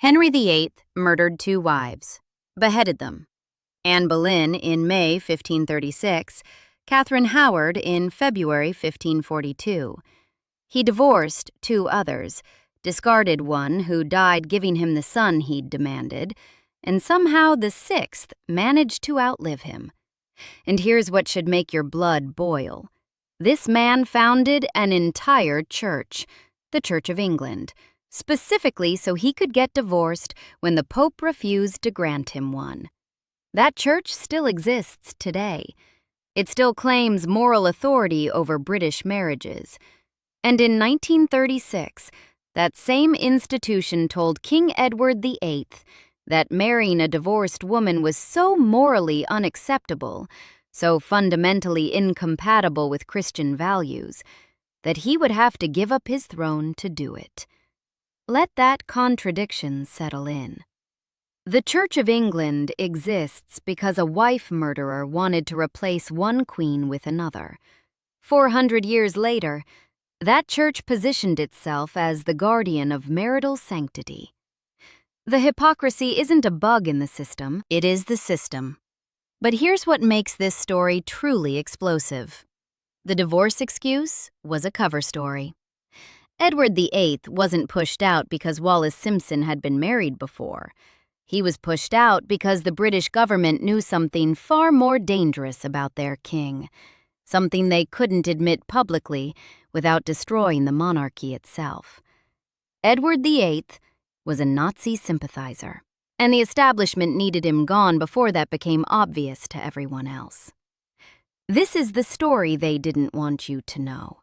Henry VIII murdered 2 wives, beheaded them. Anne Boleyn in May 1536, Catherine Howard in February 1542. He divorced 2 others, discarded one who died giving him the son he'd demanded, and somehow the 6th managed to outlive him. And here's what should make your blood boil. This man founded an entire church, the Church of England, specifically so he could get divorced when the Pope refused to grant him one. That church still exists today. It still claims moral authority over British marriages. And in 1936, that same institution told King Edward VIII that marrying a divorced woman was so morally unacceptable, so fundamentally incompatible with Christian values, that he would have to give up his throne to do it. Let that contradiction settle in. The Church of England exists because a wife murderer wanted to replace one queen with another. 400 years later, that church positioned itself as the guardian of marital sanctity. The hypocrisy isn't a bug in the system, it is the system. But here's what makes this story truly explosive. The divorce excuse was a cover story. Edward VIII wasn't pushed out because Wallis Simpson had been married before. He was pushed out because the British government knew something far more dangerous about their king, something they couldn't admit publicly without destroying the monarchy itself. Edward VIII was a Nazi sympathizer, and the establishment needed him gone before that became obvious to everyone else. This is the story they didn't want you to know.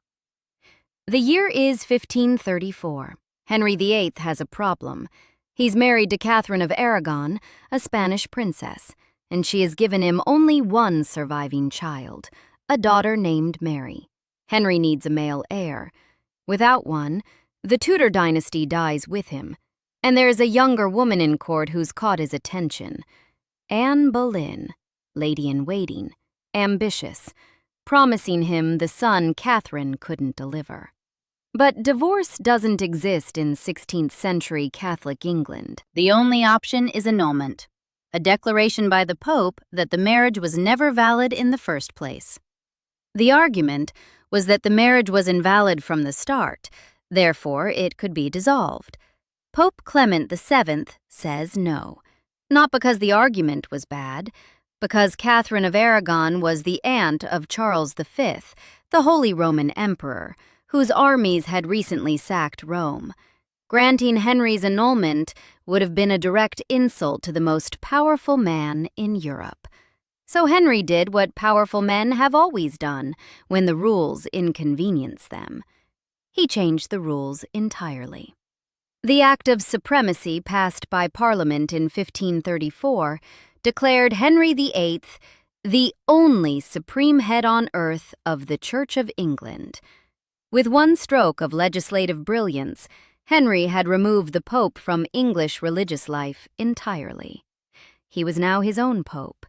The year is 1534. Henry VIII has a problem. He's married to Catherine of Aragon, a Spanish princess, and she has given him only one surviving child, a daughter named Mary. Henry needs a male heir. Without one, the Tudor dynasty dies with him, and there's a younger woman in court who's caught his attention. Anne Boleyn, lady-in-waiting, ambitious, promising him the son Catherine couldn't deliver. But divorce doesn't exist in 16th-century Catholic England. The only option is annulment, a declaration by the Pope that the marriage was never valid in the first place. The argument was that the marriage was invalid from the start, therefore it could be dissolved. Pope Clement VII says no, not because the argument was bad, because Catherine of Aragon was the aunt of Charles V, the Holy Roman Emperor, whose armies had recently sacked Rome. Granting Henry's annulment would have been a direct insult to the most powerful man in Europe. So Henry did what powerful men have always done when the rules inconvenience them. He changed the rules entirely. The Act of Supremacy passed by Parliament in 1534 declared Henry VIII the only supreme head on earth of the Church of England. With one stroke of legislative brilliance, Henry had removed the Pope from English religious life entirely. He was now his own Pope.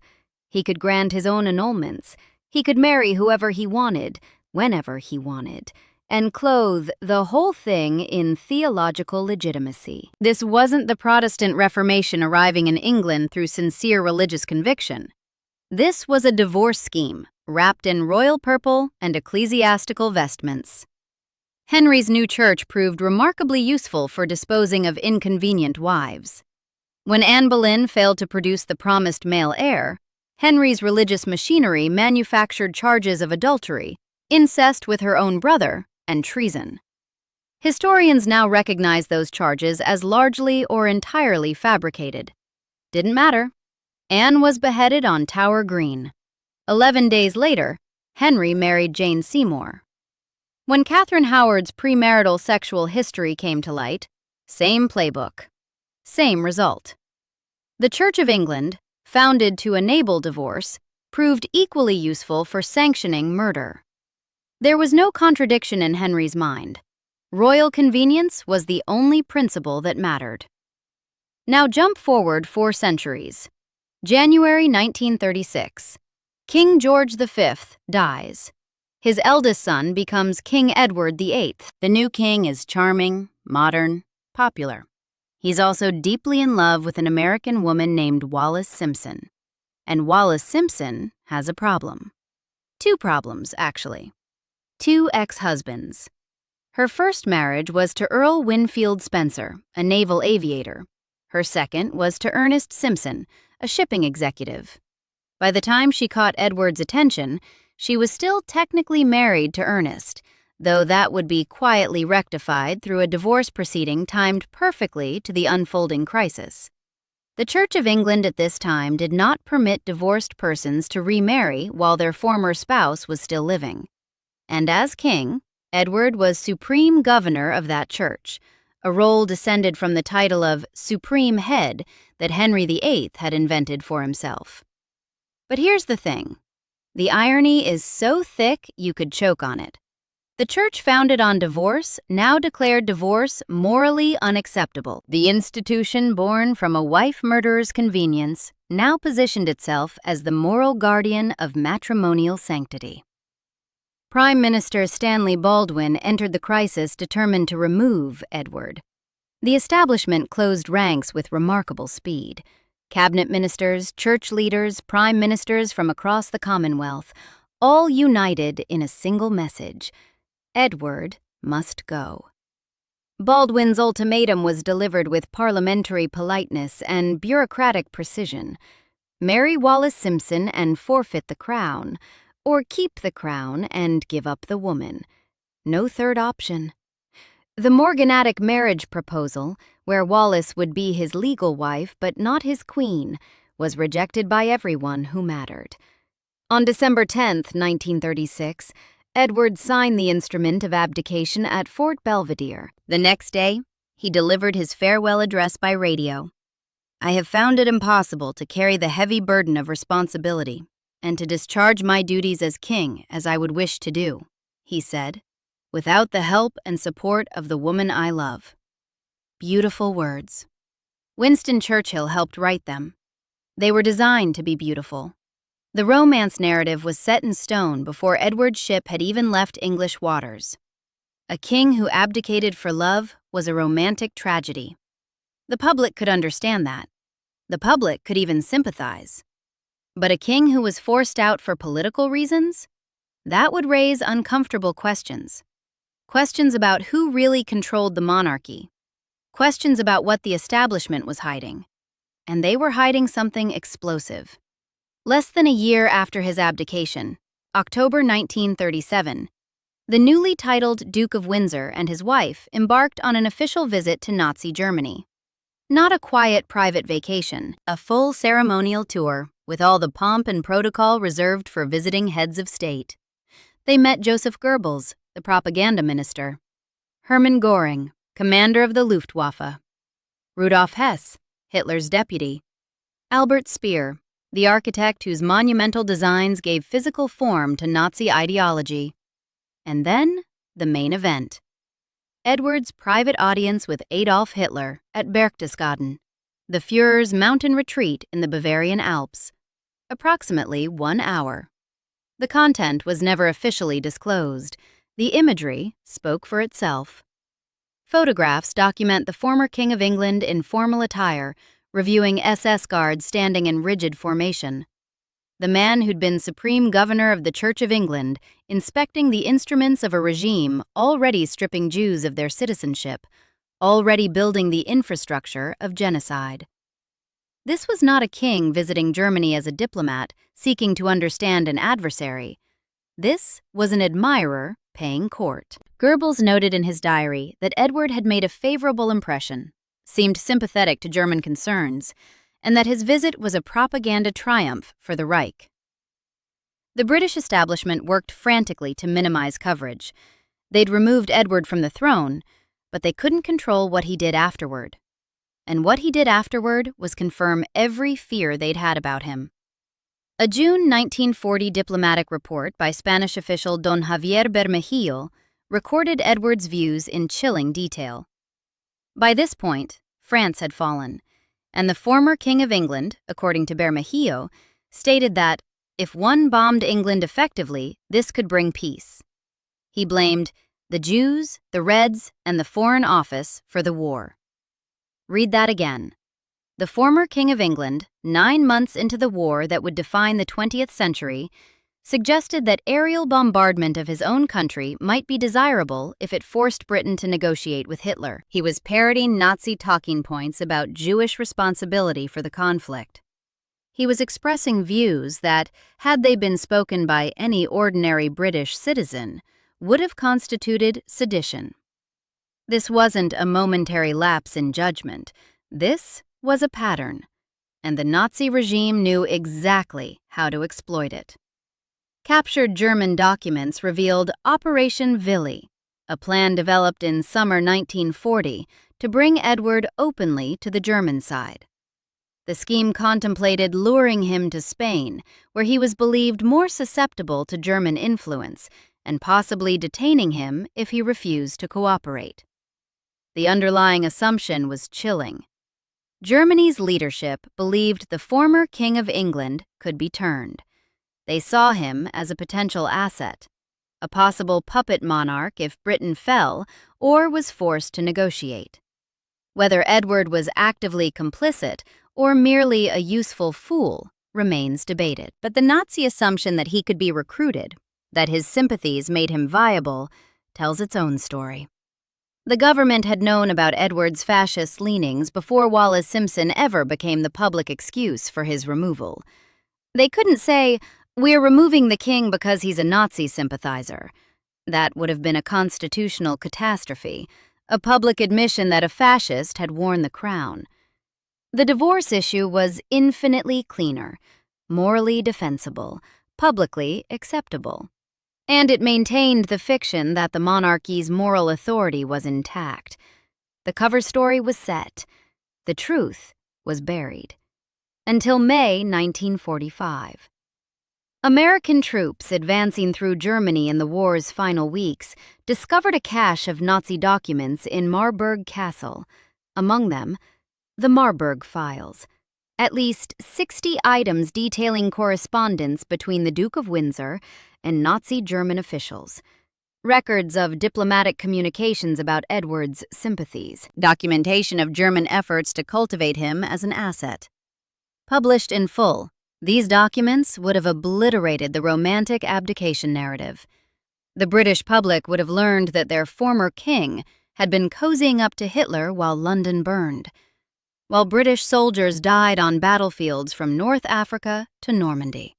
He could grant his own annulments. He could marry whoever he wanted, whenever he wanted, and clothe the whole thing in theological legitimacy. This wasn't the Protestant Reformation arriving in England through sincere religious conviction. This was a divorce scheme, wrapped in royal purple and ecclesiastical vestments. Henry's new church proved remarkably useful for disposing of inconvenient wives. When Anne Boleyn failed to produce the promised male heir, Henry's religious machinery manufactured charges of adultery, incest with her own brother, and treason. Historians now recognize those charges as largely or entirely fabricated. Didn't matter. Anne was beheaded on Tower Green. 11 days later, Henry married Jane Seymour. When Catherine Howard's premarital sexual history came to light, same playbook, same result. The Church of England, founded to enable divorce, proved equally useful for sanctioning murder. There was no contradiction in Henry's mind. Royal convenience was the only principle that mattered. Now jump forward 4 centuries. January 1936. King George V dies. His eldest son becomes King Edward VIII. The new king is charming, modern, popular. He's also deeply in love with an American woman named Wallis Simpson. And Wallis Simpson has a problem. Two problems, actually. Two ex-husbands. Her first marriage was to Earl Winfield Spencer, a naval aviator. Her second was to Ernest Simpson, a shipping executive. By the time she caught Edward's attention, she was still technically married to Ernest, though that would be quietly rectified through a divorce proceeding timed perfectly to the unfolding crisis. The Church of England at this time did not permit divorced persons to remarry while their former spouse was still living. And as king, Edward was supreme governor of that church, a role descended from the title of Supreme Head that Henry VIII had invented for himself. But here's the thing. The irony is so thick you could choke on it. The church founded on divorce now declared divorce morally unacceptable. The institution born from a wife murderer's convenience now positioned itself as the moral guardian of matrimonial sanctity. Prime Minister Stanley Baldwin entered the crisis determined to remove Edward. The establishment closed ranks with remarkable speed. Cabinet ministers, church leaders, prime ministers from across the Commonwealth, all united in a single message: Edward must go. Baldwin's ultimatum was delivered with parliamentary politeness and bureaucratic precision. Marry Wallis Simpson and forfeit the crown, or keep the crown and give up the woman. No third option. The morganatic marriage proposal, where Wallis would be his legal wife but not his queen, was rejected by everyone who mattered. On December 10, 1936, Edward signed the instrument of abdication at Fort Belvedere. The next day, he delivered his farewell address by radio. "I have found it impossible to carry the heavy burden of responsibility and to discharge my duties as king as I would wish to do," he said, "without the help and support of the woman I love." Beautiful words. Winston Churchill helped write them. They were designed to be beautiful. The romance narrative was set in stone before Edward's ship had even left English waters. A king who abdicated for love was a romantic tragedy. The public could understand that. The public could even sympathize. But a king who was forced out for political reasons? That would raise uncomfortable questions. Questions about who really controlled the monarchy. Questions about what the establishment was hiding. And they were hiding something explosive. Less than a year after his abdication, October 1937, the newly titled Duke of Windsor and his wife embarked on an official visit to Nazi Germany. Not a quiet private vacation, a full ceremonial tour with all the pomp and protocol reserved for visiting heads of state. They met Joseph Goebbels, the propaganda minister, Hermann Göring, commander of the Luftwaffe, Rudolf Hess, Hitler's deputy, Albert Speer, the architect whose monumental designs gave physical form to Nazi ideology. And then, the main event. Edward's private audience with Adolf Hitler at Berchtesgaden, the Führer's mountain retreat in the Bavarian Alps. Approximately 1 hour. The content was never officially disclosed. The imagery spoke for itself. Photographs document the former King of England in formal attire, reviewing SS guards standing in rigid formation. The man who'd been supreme governor of the Church of England, inspecting the instruments of a regime already stripping Jews of their citizenship, already building the infrastructure of genocide. This was not a king visiting Germany as a diplomat, seeking to understand an adversary. This was an admirer paying court. Goebbels noted in his diary that Edward had made a favorable impression, seemed sympathetic to German concerns, and that his visit was a propaganda triumph for the Reich. The British establishment worked frantically to minimize coverage. They'd removed Edward from the throne, but they couldn't control what he did afterward. And what he did afterward was confirm every fear they'd had about him. A June 1940 diplomatic report by Spanish official Don Javier Bermejillo recorded Edward's views in chilling detail. By this point, France had fallen, and the former King of England, according to Bermejillo, stated that, if one bombed England effectively, this could bring peace. He blamed the Jews, the Reds, and the Foreign Office for the war. Read that again. The former King of England, 9 months into the war that would define the 20th century, suggested that aerial bombardment of his own country might be desirable if it forced Britain to negotiate with Hitler. He was parroting Nazi talking points about Jewish responsibility for the conflict. He was expressing views that, had they been spoken by any ordinary British citizen, would have constituted sedition. This wasn't a momentary lapse in judgment. This was a pattern, and the Nazi regime knew exactly how to exploit it. Captured German documents revealed Operation Willy, a plan developed in summer 1940 to bring Edward openly to the German side. The scheme contemplated luring him to Spain, where he was believed more susceptible to German influence, and possibly detaining him if he refused to cooperate. The underlying assumption was chilling. Germany's leadership believed the former King of England could be turned. They saw him as a potential asset, a possible puppet monarch if Britain fell or was forced to negotiate. Whether Edward was actively complicit or merely a useful fool remains debated. But the Nazi assumption that he could be recruited, that his sympathies made him viable, tells its own story. The government had known about Edward's fascist leanings before Wallis Simpson ever became the public excuse for his removal. They couldn't say, "We're removing the king because he's a Nazi sympathizer." That would have been a constitutional catastrophe, a public admission that a fascist had worn the crown. The divorce issue was infinitely cleaner, morally defensible, publicly acceptable. And it maintained the fiction that the monarchy's moral authority was intact. The cover story was set. The truth was buried. Until May 1945. American troops advancing through Germany in the war's final weeks discovered a cache of Nazi documents in Marburg Castle. Among them, the Marburg Files. At least 60 items detailing correspondence between the Duke of Windsor and Nazi German officials. Records of diplomatic communications about Edward's sympathies. Documentation of German efforts to cultivate him as an asset. Published in full, these documents would have obliterated the romantic abdication narrative. The British public would have learned that their former king had been cozying up to Hitler while London burned, while British soldiers died on battlefields from North Africa to Normandy.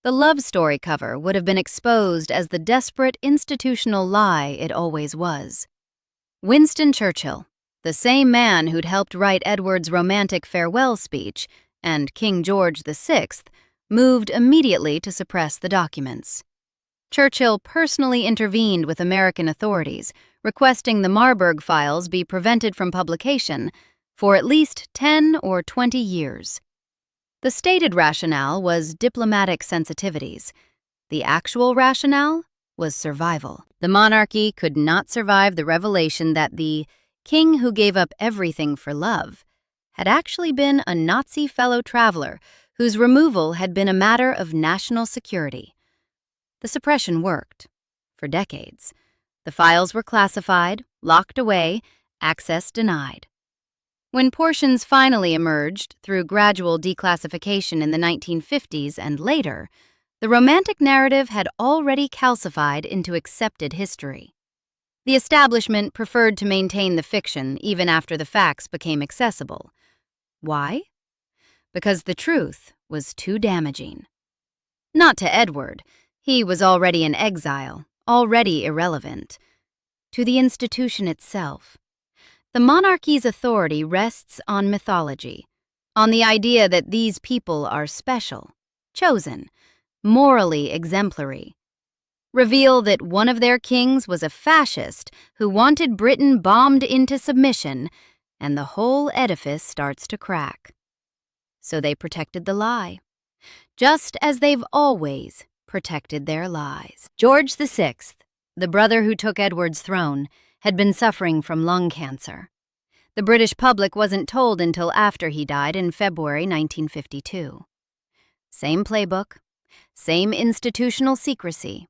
The love story cover would have been exposed as the desperate institutional lie it always was. Winston Churchill, the same man who'd helped write Edward's romantic farewell speech, and King George VI, moved immediately to suppress the documents. Churchill personally intervened with American authorities, requesting the Marburg Files be prevented from publication for at least 10 or 20 years. The stated rationale was diplomatic sensitivities. The actual rationale was survival. The monarchy could not survive the revelation that the king who gave up everything for love had actually been a Nazi fellow traveler whose removal had been a matter of national security. The suppression worked. For decades. The files were classified, locked away, access denied. When portions finally emerged through gradual declassification in the 1950s and later, the romantic narrative had already calcified into accepted history. The establishment preferred to maintain the fiction even after the facts became accessible. Why? Because the truth was too damaging. Not to Edward. He was already in exile, already irrelevant. To the institution itself. The monarchy's authority rests on mythology, on the idea that these people are special, chosen, morally exemplary. Reveal that one of their kings was a fascist who wanted Britain bombed into submission, and the whole edifice starts to crack. So they protected the lie, just as they've always protected their lies. George VI, the brother who took Edward's throne, had been suffering from lung cancer. The British public wasn't told until after he died in February 1952. Same playbook, same institutional secrecy.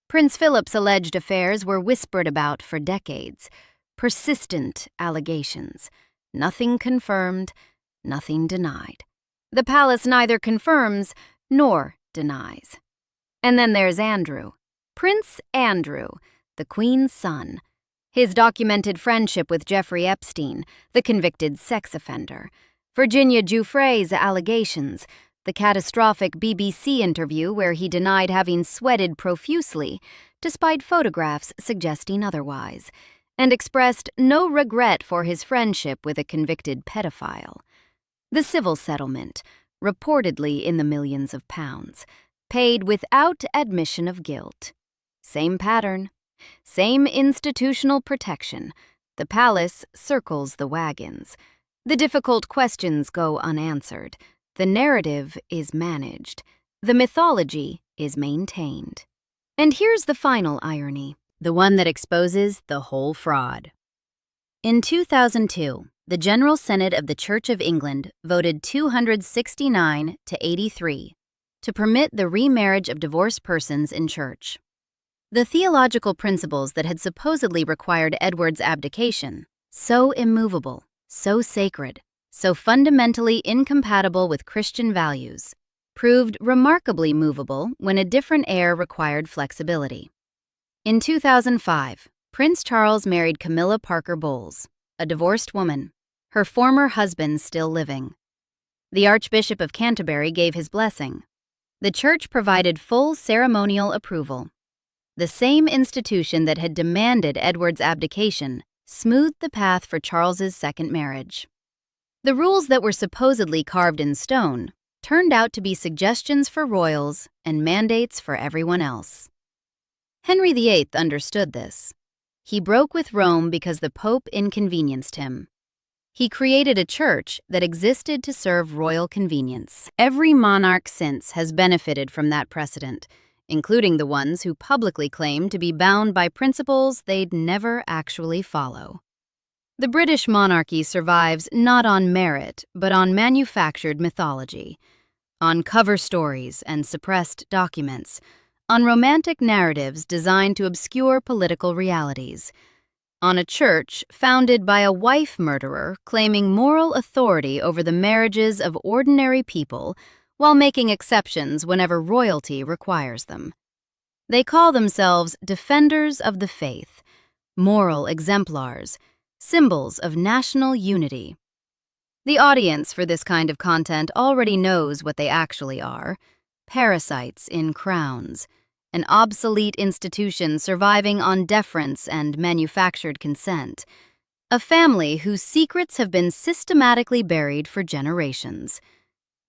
Prince Philip's alleged affairs were whispered about for decades, persistent allegations, Nothing confirmed, nothing denied. The palace neither confirms nor denies. And then there's Andrew, Prince Andrew, the Queen's son. His documented friendship with Jeffrey Epstein, the convicted sex offender, Virginia Giuffre's allegations, the catastrophic BBC interview where he denied having sweated profusely, despite photographs suggesting otherwise, and expressed no regret for his friendship with a convicted pedophile. The civil settlement, reportedly in the millions of pounds, paid without admission of guilt. Same pattern, same institutional protection. The palace circles the wagons. The difficult questions go unanswered. The narrative is managed. The mythology is maintained. And here's the final irony, the one that exposes the whole fraud. In 2002, the General Synod of the Church of England voted 269 to 83 to permit the remarriage of divorced persons in church. The theological principles that had supposedly required Edward's abdication, so immovable, so sacred, so fundamentally incompatible with Christian values, proved remarkably movable when a different heir required flexibility. In 2005, Prince Charles married Camilla Parker Bowles, a divorced woman, her former husband still living. The Archbishop of Canterbury gave his blessing. The Church provided full ceremonial approval. The same institution that had demanded Edward's abdication smoothed the path for Charles's second marriage. The rules that were supposedly carved in stone turned out to be suggestions for royals and mandates for everyone else. Henry VIII understood this. He broke with Rome because the Pope inconvenienced him. He created a church that existed to serve royal convenience. Every monarch since has benefited from that precedent, including the ones who publicly claim to be bound by principles they'd never actually follow. The British monarchy survives not on merit, but on manufactured mythology, on cover stories and suppressed documents, on romantic narratives designed to obscure political realities, on a church founded by a wife murderer claiming moral authority over the marriages of ordinary people while making exceptions whenever royalty requires them. They call themselves defenders of the faith, moral exemplars, symbols of national unity. The audience for this kind of content already knows what they actually are: parasites in crowns, an obsolete institution surviving on deference and manufactured consent, a family whose secrets have been systematically buried for generations.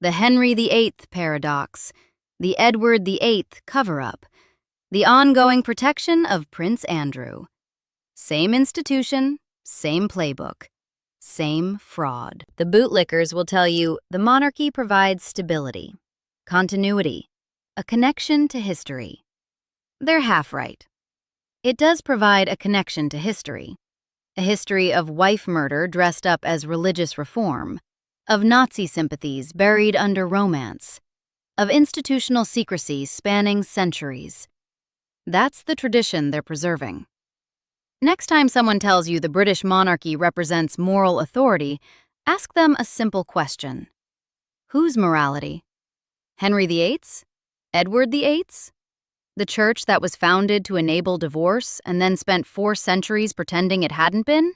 The Henry VIII paradox, the Edward VIII cover-up, the ongoing protection of Prince Andrew. Same institution, same playbook, same fraud. The bootlickers will tell you the monarchy provides stability, continuity, a connection to history. They're half right. It does provide a connection to history, a history of wife murder dressed up as religious reform, of Nazi sympathies buried under romance, of institutional secrecy spanning centuries. That's the tradition they're preserving. Next time someone tells you the British monarchy represents moral authority, ask them a simple question. Whose morality? Henry VIII's? Edward VIII's? The church that was founded to enable divorce and then spent 4 centuries pretending it hadn't been?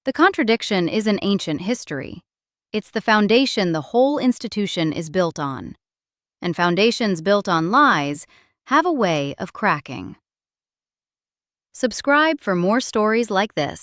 The contradiction isn't ancient history. It's the foundation the whole institution is built on. And foundations built on lies have a way of cracking. Subscribe for more stories like this.